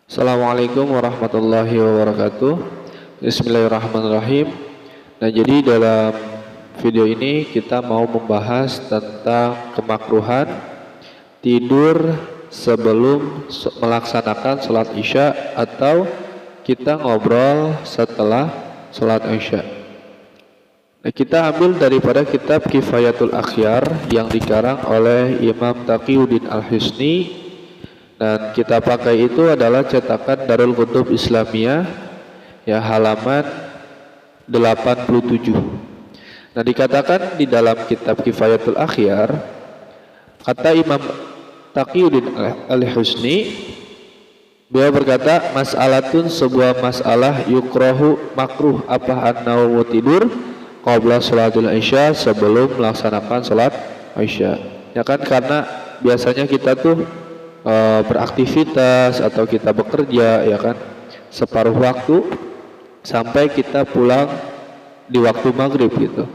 Assalamualaikum warahmatullahi wabarakatuh. Bismillahirrahmanirrahim. Nah, jadi dalam video ini kita mau membahas tentang kemakruhan tidur sebelum melaksanakan sholat isya atau kita ngobrol setelah sholat isya. Nah, kita ambil daripada kitab Kifayatul Akhyar yang dikarang oleh Imam Taqiyuddin Al-Hisni, dan kita pakai itu adalah cetakan Darul Kutub Islamiyah ya, halaman 87. Nah, dikatakan di dalam kitab Kifayatul Akhyar, kata Imam Taqiyuddin Al-Hisni, beliau berkata, mas'alatun, sebuah masalah, yukrahu, makruh apa an-naumu, tidur qabla sholatul isya, sebelum melaksanakan sholat isya. Ya kan, karena biasanya kita tuh beraktivitas atau kita bekerja, ya kan, separuh waktu sampai kita pulang di waktu maghrib gitu.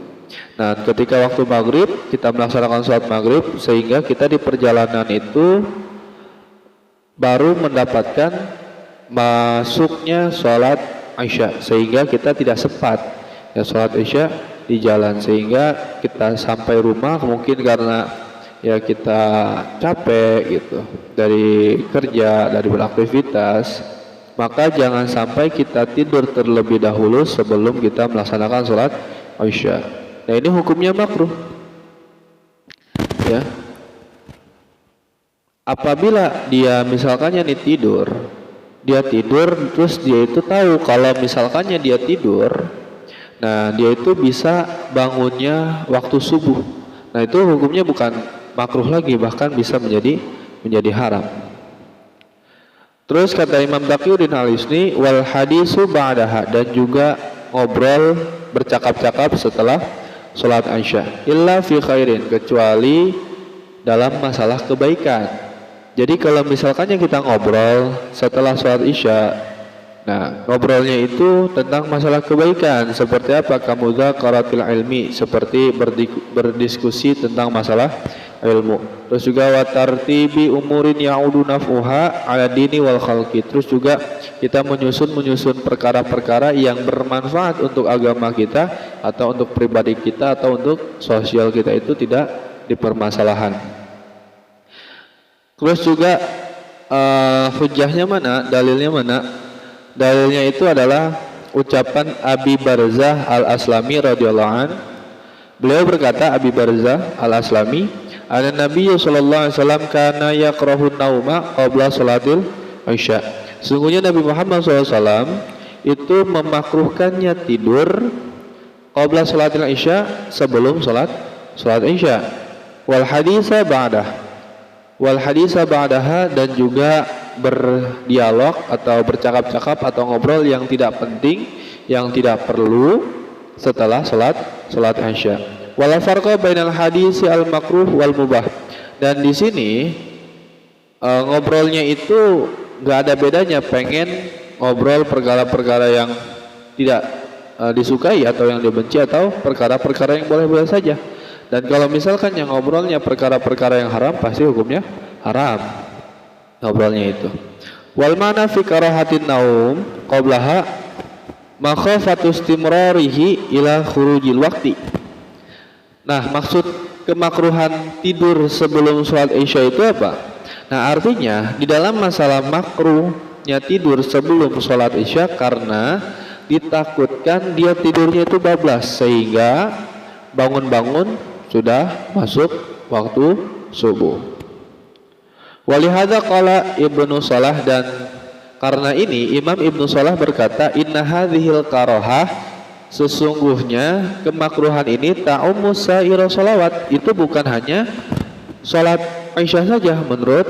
Nah, ketika waktu maghrib kita melaksanakan sholat maghrib, sehingga kita di perjalanan itu baru mendapatkan masuknya sholat isya, sehingga kita tidak sempat ya sholat isya di jalan, sehingga kita sampai rumah mungkin karena ya kita capek gitu dari kerja, dari beraktivitas, maka jangan sampai kita tidur terlebih dahulu sebelum kita melaksanakan sholat isya. Nah, ini hukumnya makruh ya. Apabila dia misalkannya nih dia tidur terus dia itu tahu kalau misalkannya dia tidur, nah dia itu bisa bangunnya waktu subuh. Nah, itu hukumnya bukan makruh lagi, bahkan bisa menjadi haram. Terus kata Imam Taqiyuddin Al-Hisni, wal hadisu ba'daha, dan juga ngobrol, bercakap-cakap setelah sholat isya, illa fi khairin, kecuali dalam masalah kebaikan. Jadi kalau misalkannya kita ngobrol setelah sholat isya, nah, ngobrolnya itu tentang masalah kebaikan. Seperti apa? Kamudzakharatil ilmi, seperti berdiskusi tentang masalah ilmu. Terus juga watartibi umurin ya'udu naf'uha ala dini wal khalqi. Terus juga kita menyusun perkara-perkara yang bermanfaat untuk agama kita atau untuk pribadi kita atau untuk sosial kita, itu tidak dipermasalahan. Terus juga hujjahnya mana? Dalilnya mana? Dalilnya itu adalah ucapan Abi Barzah Al-Aslami radhiyallahu an. Beliau berkata, Abi Barzah Al-Aslami, ada Nabi sallallahu alaihi wasallam kana yakrahu nauma qabla salatil isya. Sungguhnya Nabi Muhammad SAW itu memakruhkannya tidur qabla salatil isya, sebelum salat isya. Wal haditsa ba'daha, dan juga berdialog atau bercakap-cakap atau ngobrol yang tidak penting, yang tidak perlu setelah salat isya. Wala farqa bainal hadisi al makruh wal mubah. Dan di sini ngobrolnya itu enggak ada bedanya, pengen ngobrol perkara-perkara yang tidak disukai atau yang dibenci, atau perkara-perkara yang boleh-boleh saja. Dan kalau misalkan yang ngobrolnya perkara-perkara yang haram, pasti hukumnya haram ngobrolnya itu. Wal mana fi karahatin naum qablaha makhafatu istimrarihi ila khurujil waqti. Nah, maksud kemakruhan tidur sebelum sholat isya itu apa? Nah, artinya di dalam masalah makruhnya tidur sebelum sholat isya karena ditakutkan dia tidurnya itu bablas, sehingga bangun-bangun sudah masuk waktu subuh. Walihada qala Ibnu Salah, dan karena ini Imam Ibnu Salah berkata, inna hadhil karahah, sesungguhnya kemakruhan ini ta'ummu sa'ira sholawat, itu bukan hanya sholat isya saja menurut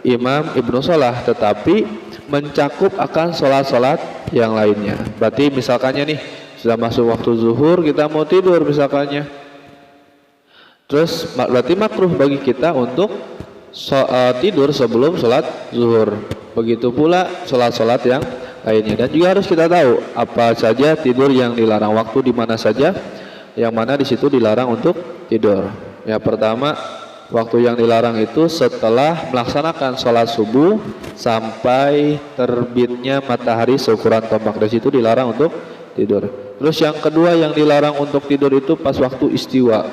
Imam Ibnu Salah, tetapi mencakup akan sholat-sholat yang lainnya. Berarti misalkannya nih sudah masuk waktu zuhur, kita mau tidur misalkannya, terus berarti makruh bagi kita untuk tidur sebelum sholat zuhur. Begitu pula sholat-sholat yang lainnya. Dan juga harus kita tahu apa saja tidur yang dilarang, waktu di mana saja yang mana di situ dilarang untuk tidur. Ya, pertama Waktu yang dilarang itu setelah melaksanakan sholat subuh sampai terbitnya matahari seukuran tombak. Dari situ dilarang untuk tidur. Terus yang kedua yang dilarang untuk tidur itu pas waktu istiwa.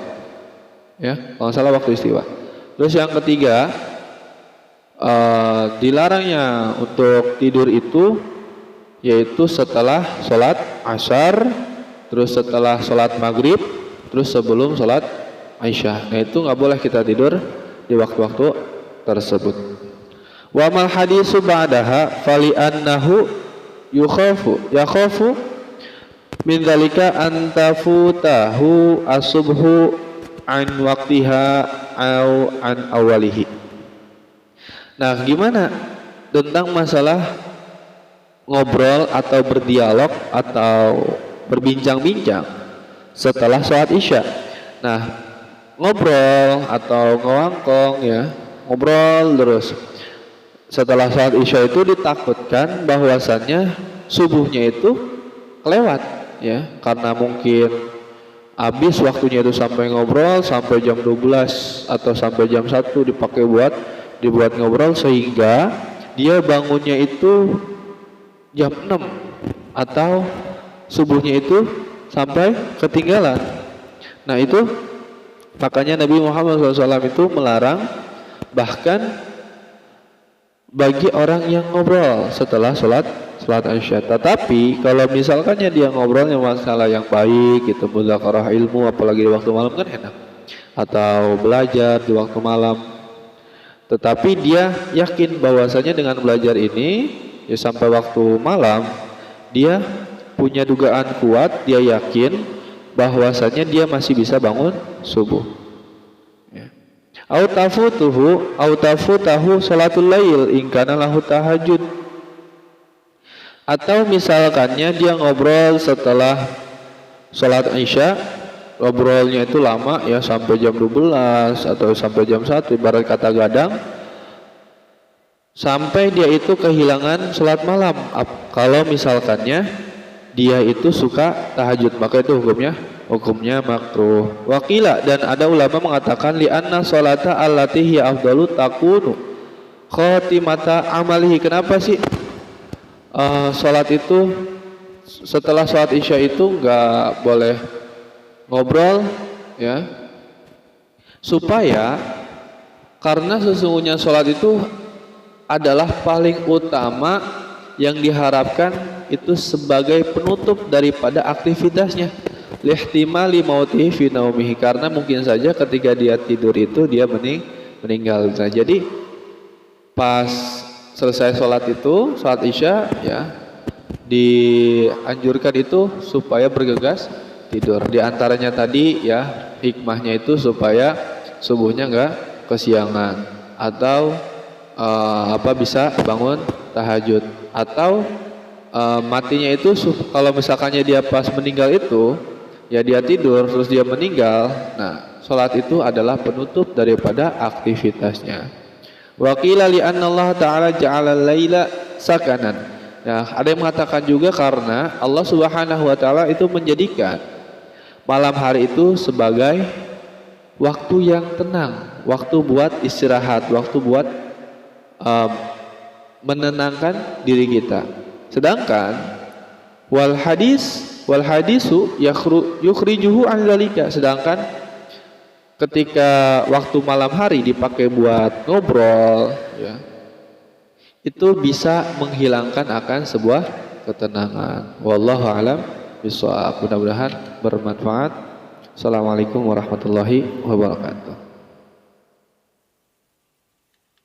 Ya, kalau salah waktu istiwa. Terus yang ketiga dilarangnya untuk tidur itu yaitu setelah sholat asar, terus setelah sholat maghrib, terus sebelum sholat Aisyah. Nah itu nggak boleh kita tidur di waktu-waktu tersebut. Wa mal hadisu ba'daha fali annahu yakhafu min dzalika an tafutahu as-subhu an waqtiha au an awalihi. Nah, gimana tentang masalah ngobrol atau berdialog atau berbincang-bincang setelah sholat Isya? Nah, ngobrol atau ngawangkong ya, ngobrol terus setelah sholat Isya itu ditakutkan bahwasannya subuhnya itu kelewat ya, karena mungkin habis waktunya itu sampai ngobrol sampai jam 12 atau sampai jam 1 dibuat ngobrol sehingga dia bangunnya itu jam 6 atau subuhnya itu sampai ketinggalan. Nah itu makanya Nabi Muhammad SAW itu melarang bahkan bagi orang yang ngobrol setelah sholat Isya. Tetapi kalau misalkannya dia ngobrolnya masalah yang baik, itu muzakarah ilmu, apalagi di waktu malam kan enak, atau belajar di waktu malam. Tetapi dia yakin bahwasanya dengan belajar ini ya sampai waktu malam dia punya dugaan kuat, dia yakin bahwasanya dia masih bisa bangun subuh. Ya. Au tafutahu salatul lail in kana lahu tahajud. Atau misalkannya dia ngobrol setelah sholat Isya, ngobrolnya itu lama ya sampai jam 12 atau sampai jam 1 ibarat kata gadang, sampai dia itu kehilangan sholat malam. Kalau misalkannya dia itu suka tahajud, maka itu hukumnya makruh. Wakila, dan ada ulama mengatakan li anna sholata allati hiya afdalu takunu khatimata amalihi. Kenapa sih sholat itu setelah sholat Isya itu nggak boleh ngobrol ya, supaya karena sesungguhnya sholat itu adalah paling utama yang diharapkan itu sebagai penutup daripada aktivitasnya, lihtimali mautihi fi naumihi, karena mungkin saja ketika dia tidur itu dia meninggal. Nah, jadi pas selesai sholat Isya ya dianjurkan itu supaya bergegas tidur. Di antaranya tadi ya hikmahnya itu supaya subuhnya enggak kesiangan, atau bisa bangun tahajud, atau matinya itu kalau misalkannya dia pas meninggal itu ya dia tidur terus dia meninggal. Nah, sholat itu adalah penutup daripada aktivitasnya. Wa qila li anna Allah ta'ala ja'ala al-laila sakanan. Nah, ada yang mengatakan juga karena Allah Subhanahu wa taala itu menjadikan malam hari itu sebagai waktu yang tenang, waktu buat istirahat, waktu buat menenangkan diri kita. Sedangkan wal hadisu yukhrijuhu an dzalika, sedangkan ketika waktu malam hari dipakai buat ngobrol ya, itu bisa menghilangkan akan sebuah ketenangan. Wallahu a'lam bishawab. Mudah-mudahan bermanfaat. Assalamualaikum warahmatullahi wabarakatuh.